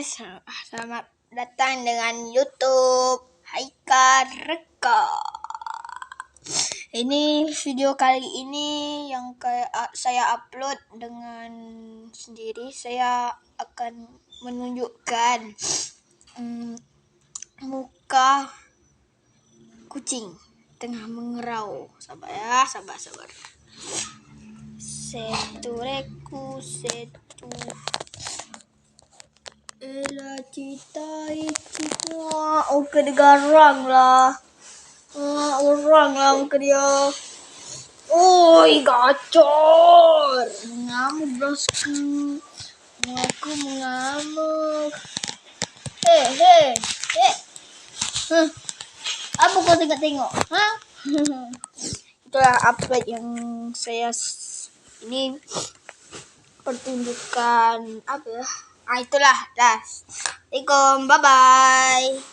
Selamat datang dengan YouTube Haikal Reka. Ini video kali ini yang saya upload dengan sendiri. Saya akan menunjukkan muka kucing tengah mengerau. Sabar ya, sabar. Setu reku setu. Ela cita itu kedegarang lah. Orang lah muka dia. Oi, gacor. Mengamuk bosku. Aku mengamuk. Hei. Apa kau tengok? Itulah upload yang saya ini pertunjukan apa ya? Itulah. Assalamualaikum. Bye bye.